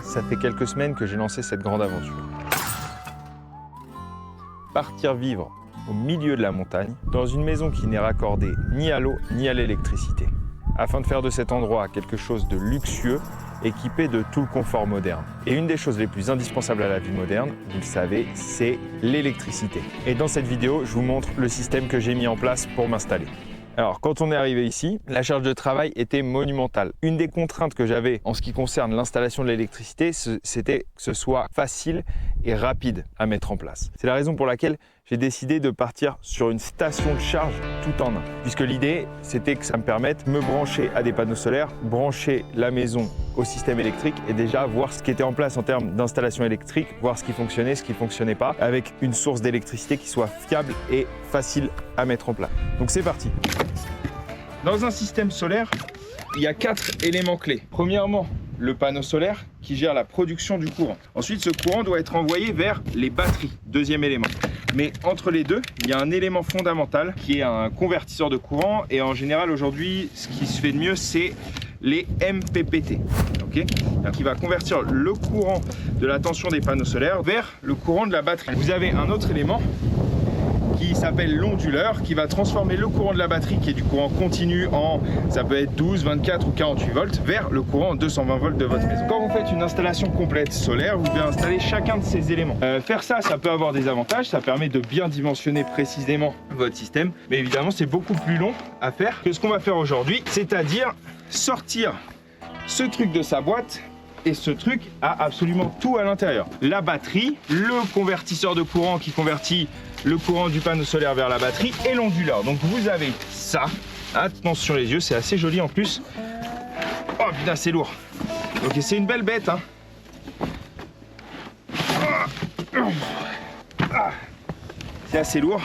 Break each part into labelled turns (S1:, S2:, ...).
S1: ça fait quelques semaines que j'ai lancé cette grande aventure. Partir vivre au milieu de la montagne, dans une maison qui n'est raccordée ni à l'eau ni à l'électricité, afin de faire de cet endroit quelque chose de luxueux, équipé de tout le confort moderne. Et une des choses les plus indispensables à la vie moderne, vous le savez, c'est l'électricité. Et dans cette vidéo, je vous montre le système que j'ai mis en place pour m'installer. Alors, quand on est arrivé ici, la charge de travail était monumentale. Une des contraintes que j'avais en ce qui concerne l'installation de l'électricité, c'était que ce soit facile et rapide à mettre en place. C'est la raison pour laquelle j'ai décidé de partir sur une station de charge tout en un. Puisque l'idée, c'était que ça me permette de me brancher à des panneaux solaires, brancher la maison au système électrique et déjà voir ce qui était en place en termes d'installation électrique, voir ce qui fonctionnait, ce qui ne fonctionnait pas, avec une source d'électricité qui soit fiable et facile à mettre en place. Donc c'est parti. Dans un système solaire, il y a 4 éléments clés. Premièrement, le panneau solaire qui gère la production du courant. Ensuite, ce courant doit être envoyé vers les batteries, deuxième élément. Mais entre les deux, il y a un élément fondamental qui est un convertisseur de courant. Et en général, aujourd'hui, ce qui se fait de mieux, c'est les MPPT. Okay, qui va convertir le courant de la tension des panneaux solaires vers le courant de la batterie. Vous avez un autre élément qui s'appelle l'onduleur, qui va transformer le courant de la batterie, qui est du courant continu en, ça peut être 12, 24 ou 48 volts, vers le courant en 220 volts de votre maison. Quand vous faites une installation complète solaire, vous devez installer chacun de ces éléments. Faire ça, ça peut avoir des avantages, ça permet de bien dimensionner précisément votre système, mais évidemment c'est beaucoup plus long à faire que ce qu'on va faire aujourd'hui, c'est-à-dire sortir ce truc de sa boîte. Et ce truc a absolument tout à l'intérieur. La batterie, le convertisseur de courant qui convertit le courant du panneau solaire vers la batterie et l'onduleur. Donc vous avez ça. Attention les yeux, c'est assez joli en plus. Oh putain, c'est lourd. Ok, c'est une belle bête, hein. C'est assez lourd.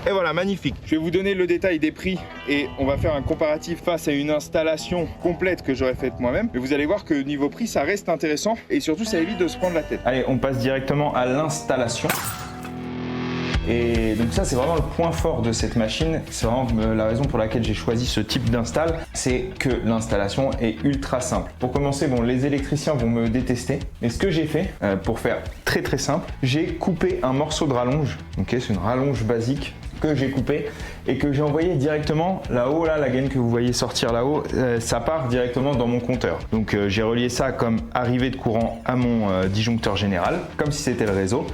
S1: Et voilà, magnifique. Je vais vous donner le détail des prix et on va faire un comparatif face à une installation complète que j'aurais faite moi-même. Mais vous allez voir que niveau prix, ça reste intéressant et surtout, ça évite de se prendre la tête. Allez, on passe directement à l'installation. Et donc ça, c'est vraiment le point fort de cette machine. C'est vraiment la raison pour laquelle j'ai choisi ce type d'install. C'est que l'installation est ultra simple. Pour commencer, bon, les électriciens vont me détester. Mais ce que j'ai fait, pour faire très simple, j'ai coupé un morceau de rallonge. Ok, c'est une rallonge basique que j'ai coupé et que j'ai envoyé directement là-haut, là, la gaine que vous voyez sortir là-haut, ça part directement dans mon compteur. Donc j'ai relié ça comme arrivée de courant à mon disjoncteur général, comme si c'était le réseau.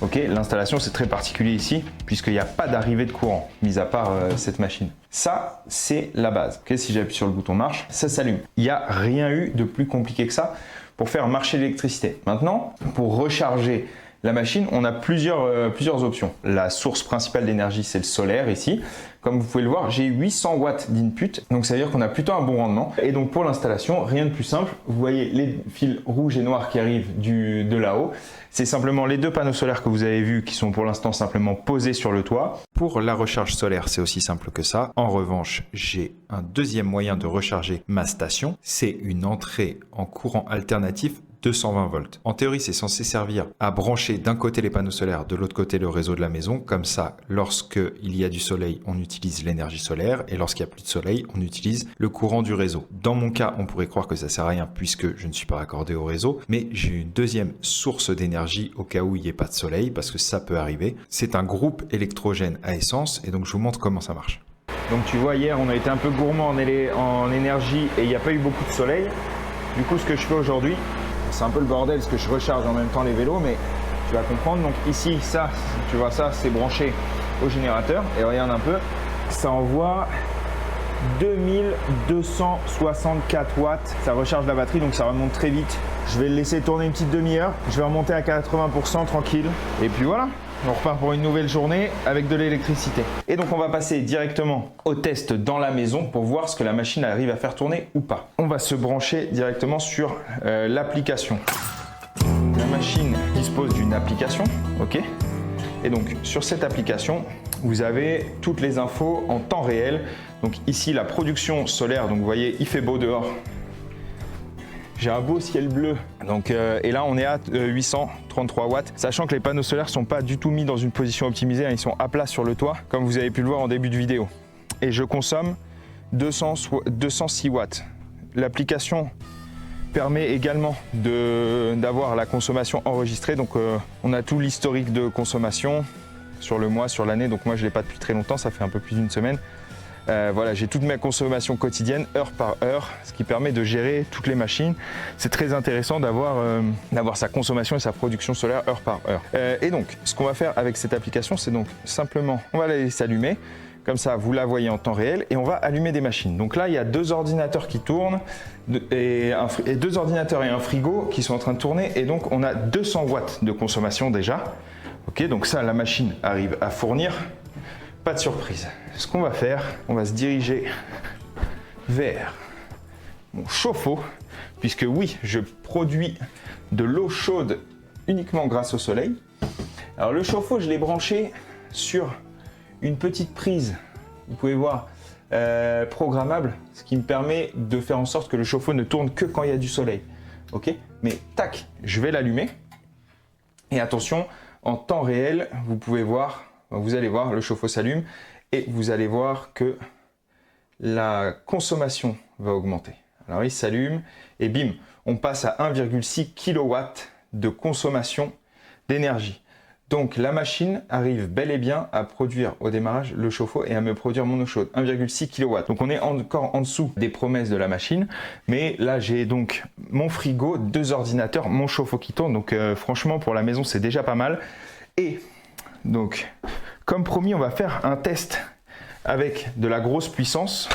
S1: Ok, l'installation c'est très particulier ici puisqu'il n'y a pas d'arrivée de courant, mis à part cette machine. Ça, c'est la base. Ok, si j'appuie sur le bouton marche, ça s'allume. Il n'y a rien eu de plus compliqué que ça pour faire marcher l'électricité. Maintenant, pour recharger la machine, on a plusieurs options. La source principale d'énergie, c'est le solaire ici. Comme vous pouvez le voir, j'ai 800 watts d'input, donc ça veut dire qu'on a plutôt un bon rendement. Et donc pour l'installation, rien de plus simple. Vous voyez les fils rouges et noirs qui arrivent de là-haut. C'est simplement les deux panneaux solaires que vous avez vus qui sont pour l'instant simplement posés sur le toit. Pour la recharge solaire, c'est aussi simple que ça. En revanche, j'ai un deuxième moyen de recharger ma station. C'est une entrée en courant alternatif 220 volts. En théorie, c'est censé servir à brancher d'un côté les panneaux solaires, de l'autre côté le réseau de la maison. Comme ça, lorsqu'il y a du soleil, on utilise l'énergie solaire et lorsqu'il n'y a plus de soleil, on utilise le courant du réseau. Dans mon cas, on pourrait croire que ça sert à rien puisque je ne suis pas raccordé au réseau, mais j'ai une deuxième source d'énergie au cas où il n'y ait pas de soleil parce que ça peut arriver. C'est un groupe électrogène à essence et donc je vous montre comment ça marche. Donc tu vois, hier, on a été un peu gourmand en énergie et il n'y a pas eu beaucoup de soleil. Du coup, ce que je fais aujourd'hui, c'est un peu le bordel parce que je recharge en même temps les vélos, mais tu vas comprendre. Donc ici, ça, tu vois ça, c'est branché au générateur. Et regarde un peu, ça envoie 2264 watts. Ça recharge la batterie, donc ça remonte très vite. Je vais le laisser tourner une petite demi-heure. Je vais remonter à 80% tranquille. Et puis voilà, on repart pour une nouvelle journée avec de l'électricité. Et donc on va passer directement au test dans la maison pour voir ce que la machine arrive à faire tourner ou pas. On va se brancher directement sur l'application. La machine dispose d'une application, ok. Et donc sur cette application, vous avez toutes les infos en temps réel. Donc ici la production solaire, donc vous voyez il fait beau dehors. J'ai un beau ciel bleu, donc, et là on est à 833 watts, sachant que les panneaux solaires ne sont pas du tout mis dans une position optimisée, hein, ils sont à plat sur le toit, comme vous avez pu le voir en début de vidéo. Et je consomme 206 watts. L'application permet également d'avoir la consommation enregistrée. Donc on a tout l'historique de consommation sur le mois, sur l'année. Donc moi je ne l'ai pas depuis très longtemps, ça fait un peu plus d'une semaine. Voilà, j'ai toute ma consommation quotidienne, heure par heure, ce qui permet de gérer toutes les machines. C'est très intéressant d'avoir sa consommation et sa production solaire heure par heure. Et donc, ce qu'on va faire avec cette application, c'est donc simplement, on va la laisser allumer. Comme ça, vous la voyez en temps réel et on va allumer des machines. Donc là, il y a 2 ordinateurs qui tournent et 2 ordinateurs et un frigo qui sont en train de tourner. Et donc, on a 200 watts de consommation déjà. Ok, donc ça, la machine arrive à fournir. Pas de surprise. Ce qu'on va faire, on va se diriger vers mon chauffe-eau, puisque oui, je produis de l'eau chaude uniquement grâce au soleil. Alors le chauffe-eau, je l'ai branché sur une petite prise, vous pouvez voir, programmable, ce qui me permet de faire en sorte que le chauffe-eau ne tourne que quand il y a du soleil. Ok, mais tac, je vais l'allumer. Et attention, en temps réel, vous allez voir, le chauffe-eau s'allume et vous allez voir que la consommation va augmenter. Alors il s'allume et bim, on passe à 1,6 kW de consommation d'énergie. Donc la machine arrive bel et bien à produire au démarrage le chauffe-eau et à me produire mon eau chaude, 1,6 kW. Donc on est encore en dessous des promesses de la machine, mais là j'ai donc mon frigo, 2 ordinateurs, mon chauffe-eau qui tourne, donc franchement pour la maison c'est déjà pas mal. Et donc comme promis, on va faire un test avec de la grosse puissance,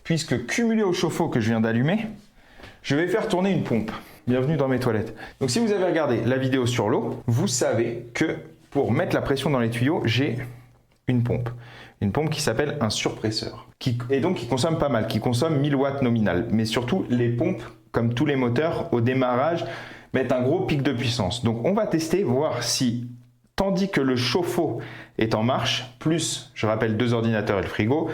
S1: puisque cumulé au chauffe-eau que je viens d'allumer, je vais faire tourner une pompe. Bienvenue dans mes toilettes. Donc si vous avez regardé la vidéo sur l'eau, vous savez que pour mettre la pression dans les tuyaux, j'ai une pompe qui s'appelle un surpresseur, qui consomme pas mal, qui consomme 1000 watts nominal. Mais surtout, les pompes, comme tous les moteurs, au démarrage, mettent un gros pic de puissance. Donc on va tester, voir si, tandis que le chauffe-eau est en marche, plus, je rappelle, 2 ordinateurs et le frigo,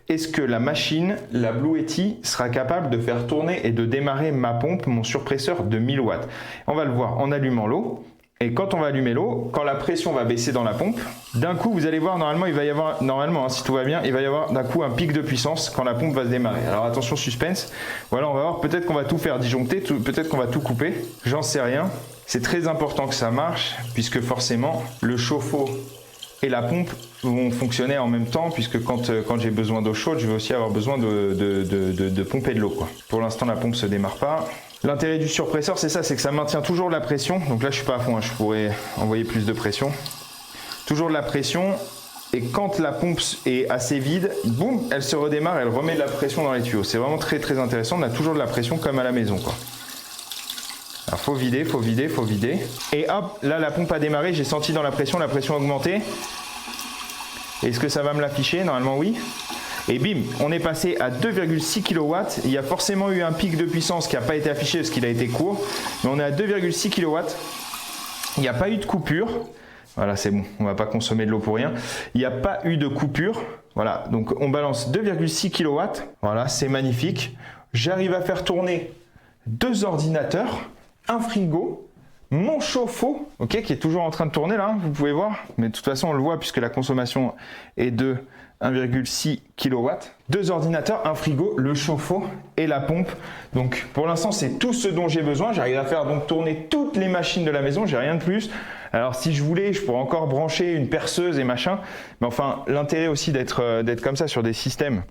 S1: est-ce que la machine, la Bluetti, sera capable de faire tourner et de démarrer ma pompe, mon surpresseur de 1000 watts. On va le voir en allumant l'eau. Et quand on va allumer l'eau, quand la pression va baisser dans la pompe, d'un coup, vous allez voir, normalement, si tout va bien, il va y avoir d'un coup un pic de puissance quand la pompe va se démarrer. Alors attention, suspense. Voilà, on va voir, peut-être qu'on va tout faire disjoncter, peut-être qu'on va tout couper, j'en sais rien. C'est très important que ça marche, puisque forcément, le chauffe-eau et la pompe vont fonctionner en même temps, puisque quand j'ai besoin d'eau chaude, je vais aussi avoir besoin de pomper de l'eau, quoi. Pour l'instant, la pompe ne se démarre pas. L'intérêt du surpresseur, c'est ça, c'est que ça maintient toujours de la pression. Donc là, je suis pas à fond, hein, je pourrais envoyer plus de pression. Toujours de la pression. Et quand la pompe est assez vide, boum, elle se redémarre, elle remet de la pression dans les tuyaux. C'est vraiment très très intéressant. On a toujours de la pression comme à la maison, quoi. Alors faut vider, faut vider, faut vider. Et hop, là la pompe a démarré, j'ai senti dans la pression a augmenté. Est-ce que ça va me l'afficher? Normalement oui. Et bim, on est passé à 2,6 kW. Il y a forcément eu un pic de puissance qui n'a pas été affiché parce qu'il a été court. Mais on est à 2,6 kW. Il n'y a pas eu de coupure. Voilà, c'est bon, on ne va pas consommer de l'eau pour rien. Il n'y a pas eu de coupure. Voilà, donc on balance 2,6 kW. Voilà, c'est magnifique. J'arrive à faire tourner 2 ordinateurs, un frigo, mon chauffe-eau, ok, qui est toujours en train de tourner là, vous pouvez voir. Mais de toute façon, on le voit puisque la consommation est de 1,6 kW, 2 ordinateurs, un frigo, le chauffe-eau et la pompe. Donc pour l'instant, c'est tout ce dont j'ai besoin. J'arrive à faire donc tourner toutes les machines de la maison, j'ai rien de plus. Alors si je voulais, je pourrais encore brancher une perceuse et machin. Mais enfin, l'intérêt aussi d'être comme ça sur des systèmes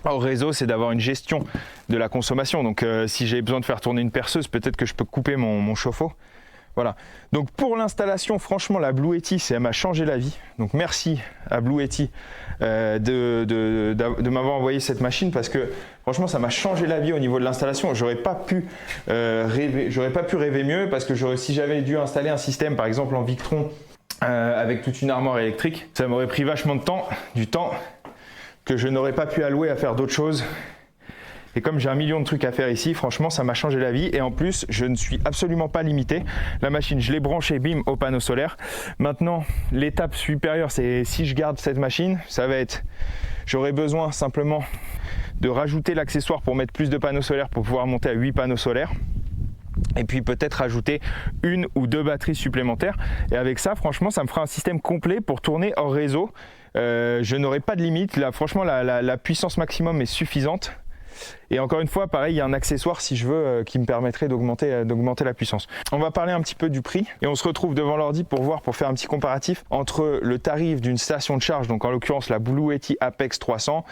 S1: hors réseau, c'est d'avoir une gestion de la consommation. Donc si j'ai besoin de faire tourner une perceuse, peut-être que je peux couper mon chauffe-eau. Voilà. Donc pour l'installation, franchement, la Bluetti, elle m'a changé la vie. Donc merci à Bluetti de m'avoir envoyé cette machine parce que franchement, ça m'a changé la vie au niveau de l'installation. J'aurais pas pu rêver mieux parce que si j'avais dû installer un système, par exemple en Victron, avec toute une armoire électrique, ça m'aurait pris vachement de temps, du temps que je n'aurais pas pu allouer à faire d'autres choses. Et comme j'ai 1 million de trucs à faire ici, franchement, ça m'a changé la vie. Et en plus, je ne suis absolument pas limité. La machine, je l'ai branchée, bim, au panneau solaire. Maintenant, l'étape supérieure, c'est si je garde cette machine, ça va être, j'aurai besoin simplement de rajouter l'accessoire pour mettre plus de panneaux solaires pour pouvoir monter à 8 panneaux solaires. Et puis peut-être rajouter 1 ou 2 batteries supplémentaires. Et avec ça, franchement, ça me fera un système complet pour tourner hors réseau. Je n'aurai pas de limite. Là, franchement, la puissance maximum est suffisante. Et encore une fois, pareil, il y a un accessoire si je veux qui me permettrait d'augmenter la puissance. On va parler un petit peu du prix et on se retrouve devant l'ordi pour faire un petit comparatif entre le tarif d'une station de charge, donc en l'occurrence la Blue Yeti Apex 300,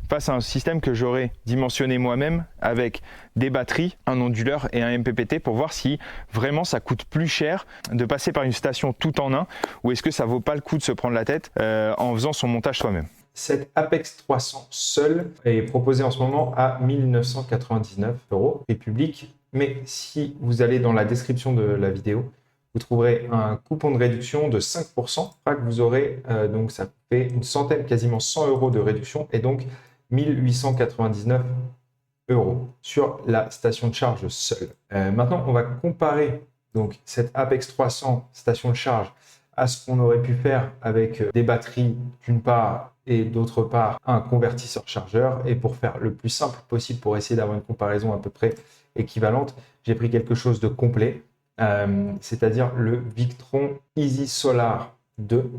S1: face à un système que j'aurais dimensionné moi-même avec des batteries, un onduleur et un MPPT pour voir si vraiment ça coûte plus cher de passer par une station tout en un ou est-ce que ça vaut pas le coup de se prendre la tête en faisant son montage soi-même. Cette Apex 300 seule est proposée en ce moment à 1 999 €, prix public. Mais si vous allez dans la description de la vidéo, vous trouverez un coupon de réduction de 5%. Que vous aurez, donc ça fait une centaine, quasiment 100 € de réduction et donc 1 899 € sur la station de charge seule. Maintenant, on va comparer donc cette Apex 300 station de charge à ce qu'on aurait pu faire avec des batteries d'une part et d'autre part un convertisseur chargeur. Et pour faire le plus simple possible, pour essayer d'avoir une comparaison à peu près équivalente, j'ai pris quelque chose de complet, c'est-à-dire le Victron Easy Solar 2,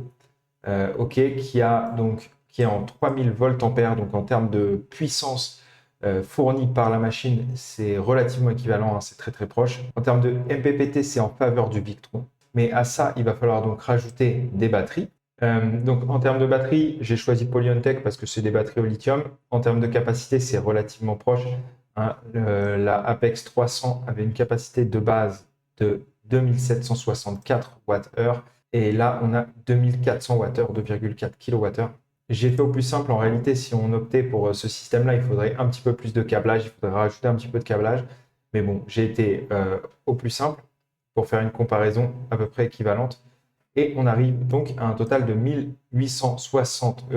S1: qui est en 3000 voltampères, donc en termes de puissance fournie par la machine, c'est relativement équivalent, c'est très très proche. En termes de MPPT, c'est en faveur du Victron. Mais à ça, il va falloir donc rajouter des batteries. Donc en termes de batterie, j'ai choisi Polyantech parce que c'est des batteries au lithium. En termes de capacité, c'est relativement proche. La Apex 300 avait une capacité de base de 2764 Wh et là on a 2400 Wh, 2,4 kWh. J'ai fait au plus simple. En réalité, si on optait pour ce système-là, il faudrait un petit peu plus de câblage, il faudrait rajouter un petit peu de câblage. Mais bon, j'ai été au plus simple pour faire une comparaison à peu près équivalente. Et on arrive donc à un total de 1 860,27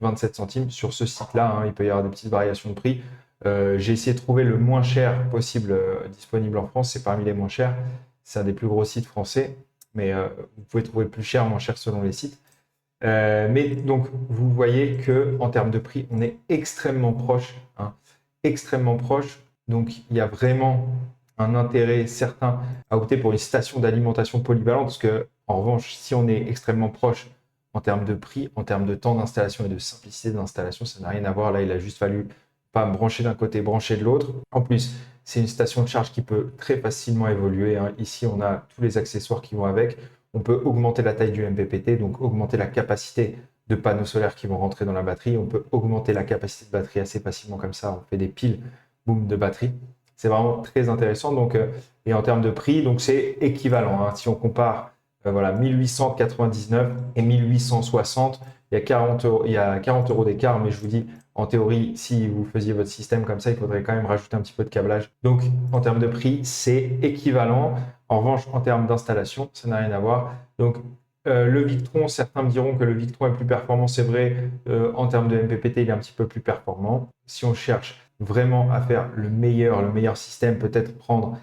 S1: € sur ce site-là. Il peut y avoir des petites variations de prix. J'ai essayé de trouver le moins cher possible disponible en France. C'est parmi les moins chers. C'est un des plus gros sites français. Mais vous pouvez trouver plus cher, moins cher selon les sites. Mais donc, vous voyez qu'en termes de prix, on est extrêmement proche. Extrêmement proche. Donc, il y a vraiment un intérêt certain à opter pour une station d'alimentation polyvalente parce que, en revanche, si on est extrêmement proche en termes de prix, en termes de temps d'installation et de simplicité d'installation, ça n'a rien à voir. Là, il a juste fallu pas me brancher d'un côté, brancher de l'autre. En plus, c'est une station de charge qui peut très facilement évoluer. Ici, on a tous les accessoires qui vont avec. On peut augmenter la taille du MPPT, donc augmenter la capacité de panneaux solaires qui vont rentrer dans la batterie. On peut augmenter la capacité de batterie assez facilement comme ça. On fait des piles, boum, de batterie. C'est vraiment très intéressant. Donc, et en termes de prix, donc c'est équivalent. Si on compare 1899 et 1860, il y a 40 € d'écart. Mais je vous dis, en théorie, si vous faisiez votre système comme ça, il faudrait quand même rajouter un petit peu de câblage. Donc, en termes de prix, c'est équivalent. En revanche, en termes d'installation, ça n'a rien à voir. Donc, le Victron, certains me diront que le Victron est plus performant. C'est vrai, en termes de MPPT, il est un petit peu plus performant. Si on cherche vraiment à faire le meilleur système, peut-être prendre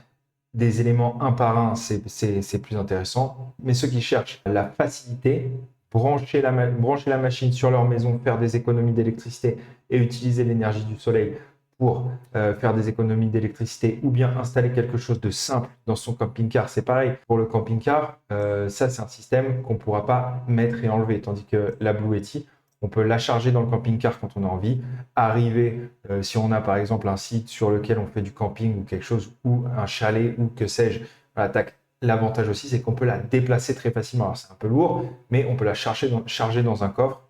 S1: des éléments un par un, c'est plus intéressant. Mais ceux qui cherchent la facilité, brancher la machine sur leur maison, faire des économies d'électricité et utiliser l'énergie du soleil pour faire des économies d'électricité ou bien installer quelque chose de simple dans son camping-car. C'est pareil pour le camping-car, ça c'est un système qu'on ne pourra pas mettre et enlever, tandis que la Blue Yeti, on peut la charger dans le camping-car quand on a envie, arriver, si on a par exemple un site sur lequel on fait du camping ou quelque chose, ou un chalet ou que sais-je. Voilà, tac. L'avantage aussi, c'est qu'on peut la déplacer très facilement. Alors, c'est un peu lourd, mais on peut la charger dans un coffre,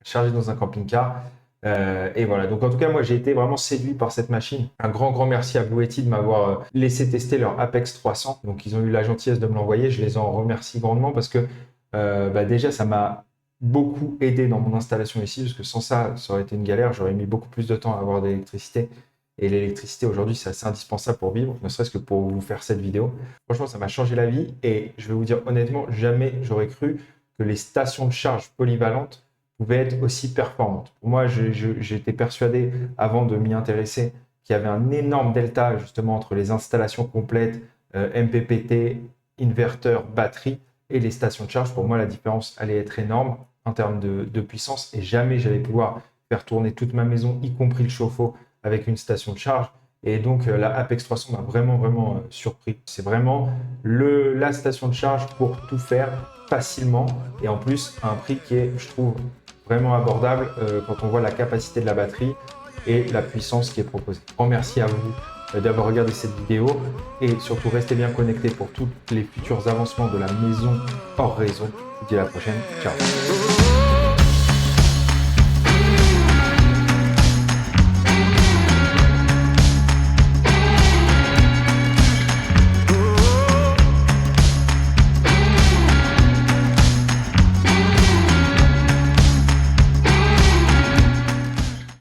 S1: charger dans un camping-car. Et voilà. Donc, en tout cas, moi, j'ai été vraiment séduit par cette machine. Un grand merci à Blue Yeti de m'avoir laissé tester leur Apex 300. Donc, ils ont eu la gentillesse de me l'envoyer. Je les en remercie grandement parce que déjà, ça m'a beaucoup aidé dans mon installation ici, parce que sans ça, ça aurait été une galère. J'aurais mis beaucoup plus de temps à avoir de l'électricité. Et l'électricité aujourd'hui, c'est assez indispensable pour vivre, ne serait-ce que pour vous faire cette vidéo. Franchement, ça m'a changé la vie. Et je vais vous dire honnêtement, jamais j'aurais cru que les stations de charge polyvalentes pouvaient être aussi performantes. Pour moi, j'étais persuadé, avant de m'y intéresser, qu'il y avait un énorme delta justement entre les installations complètes, MPPT, inverteur, batterie et les stations de charge. Pour moi, la différence allait être énorme en termes de puissance et jamais j'allais pouvoir faire tourner toute ma maison, y compris le chauffe-eau, avec une station de charge. Et donc, la Apex 300 m'a vraiment surpris. C'est vraiment la station de charge pour tout faire facilement et en plus à un prix qui est, je trouve, vraiment abordable quand on voit la capacité de la batterie.
S2: et la puissance qui est proposée. Grand merci à vous d'avoir regardé cette vidéo et surtout restez bien connectés pour tous les futurs avancements de la maison hors réseau. Je vous dis à la prochaine. Ciao.